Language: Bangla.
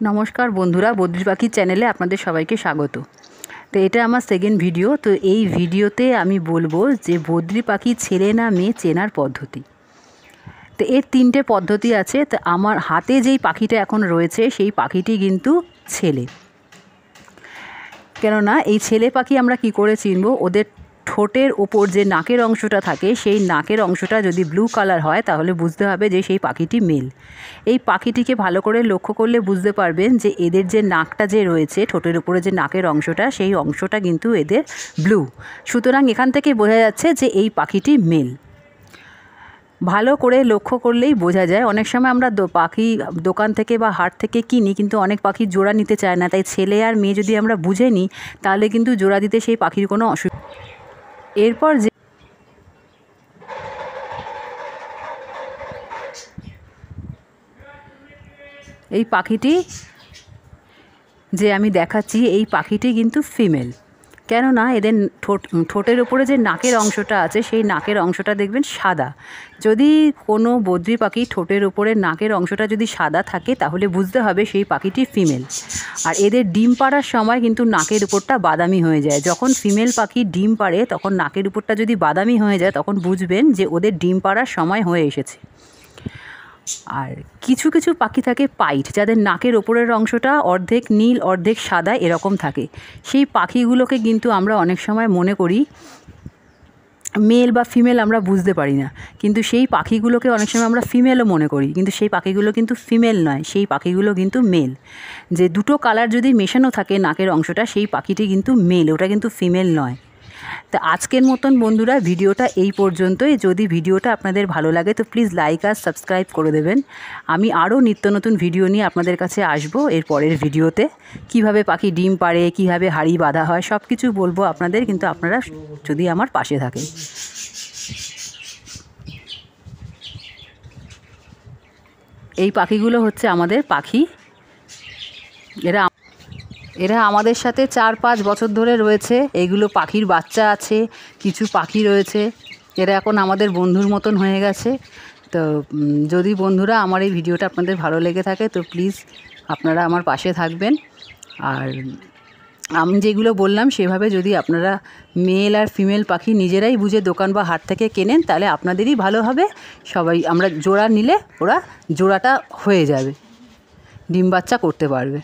নমস্কার বন্ধুরা, বদ্রি পাখি চ্যানেলে আপনাদের সবাইকে স্বাগত। তো এটা আমার সেকেন্ড ভিডিও। তো এই ভিডিওতে আমি বলবো যে বদ্রি পাখি ছেলে না মেয়ে চেনার পদ্ধতি। তো এর 3টে পদ্ধতি আছে। তো আমার হাতে যেই পাখিটা এখন রয়েছে সেই পাখিটি কিন্তু ছেলে। কেননা এই ছেলে পাখি আমরা কি করে চিনব? ওদের ঠোঁটের ওপর যে নাকের অংশটা থাকে সেই নাকের অংশটা যদি ব্লু কালার হয় তাহলে বুঝতে হবে যে সেই পাখিটি মেল। এই পাখিটিকে ভালো করে লক্ষ্য করলে বুঝতে পারবেন যে এদের যে নাকটা যে রয়েছে, ঠোঁটের উপরে যে নাকের অংশটা, সেই অংশটা কিন্তু এদের ব্লু। সুতরাং এখান থেকে বোঝা যাচ্ছে যে এই পাখিটি মেল। ভালো করে লক্ষ্য করলেই বোঝা যায়। অনেক সময় আমরা পাখি দোকান থেকে বা হাট থেকে কিনি, কিন্তু অনেক পাখি জোড়া নিতে চায় না। তাই ছেলে আর মেয়ে যদি আমরা বুঝে নিই তাহলে কিন্তু জোড়া দিতে সেই পাখির কোনো অসুবিধা। এরপর যে এই পাখিটি যে আমি দেখাচ্ছি, এই পাখিটি কিন্তু ফিমেল। কেননা এদের ঠোঁটের উপরে যে নাকের অংশটা আছে সেই নাকের অংশটা দেখবেন সাদা। যদি কোনো বদ্রি পাখি ঠোঁটের উপরে নাকের অংশটা যদি সাদা থাকে তাহলে বুঝতে হবে সেই পাখিটি ফিমেল। আর এদের ডিম পাড়ার সময় কিন্তু নাকের উপরটা বাদামি হয়ে যায়। যখন ফিমেল পাখি ডিম পাড়ে তখন নাকের উপরটা যদি বাদামি হয়ে যায় তখন বুঝবেন যে ওদের ডিম পাড়ার সময় হয়ে এসেছে। আর কিছু কিছু পাখি থাকে পাইট, যাদের নাকের ওপরের অংশটা অর্ধেক নীল অর্ধেক সাদা এরকম থাকে। সেই পাখিগুলোকে কিন্তু আমরা অনেক সময় মনে করি মেল বা ফিমেল, আমরা বুঝতে পারি না। কিন্তু সেই পাখিগুলোকে অনেক সময় আমরা ফিমেলও মনে করি, কিন্তু সেই পাখিগুলো কিন্তু ফিমেল নয়, সেই পাখিগুলো কিন্তু মেল। যে দুটো কালার যদি মেশানো থাকে নাকের অংশটা, সেই পাখিটি কিন্তু মেল, ওটা কিন্তু ফিমেল নয়। তো আজকের মতন বন্ধুরা ভিডিওটা এই পর্যন্তই। যদি ভিডিওটা আপনাদের ভালো লাগে তো প্লিজ লাইক আর সাবস্ক্রাইব করে দেবেন। আমি আরও নিত্য নতুন ভিডিও নিয়ে আপনাদের কাছে আসবো এর পরের ভিডিওতে। কিভাবে পাখি ডিম পাড়ে, কিভাবে হাঁড়ি বাঁধা হয়, সব কিছু বলবো আপনাদের, কিন্তু আপনারা যদি আমার পাশে থাকেন। এই পাখিগুলো হচ্ছে আমাদের পাখি। এরা আমাদের সাথে 4-5 বছর ধরে রয়েছে। এগুলো পাখির বাচ্চা আছে, কিছু পাখি রয়েছে। এরা এখন আমাদের বন্ধুর মতন হয়ে গেছে। তো যদি বন্ধুরা আমার এই ভিডিওটা আপনাদের ভালো লেগে থাকে তো প্লিজ আপনারা আমার পাশে থাকবেন। আর আমি যেগুলো বললাম সেভাবে যদি আপনারা মেল আর ফিমেল পাখি নিজেরাই বুঝে দোকান বা হাট থেকে কেনেন তাহলে আপনাদেরই ভালো হবে। সবাই আমরা জোড়া নিলে ওরা জোড়াটা হয়ে যাবে, ডিম বাচ্চা করতে পারবে।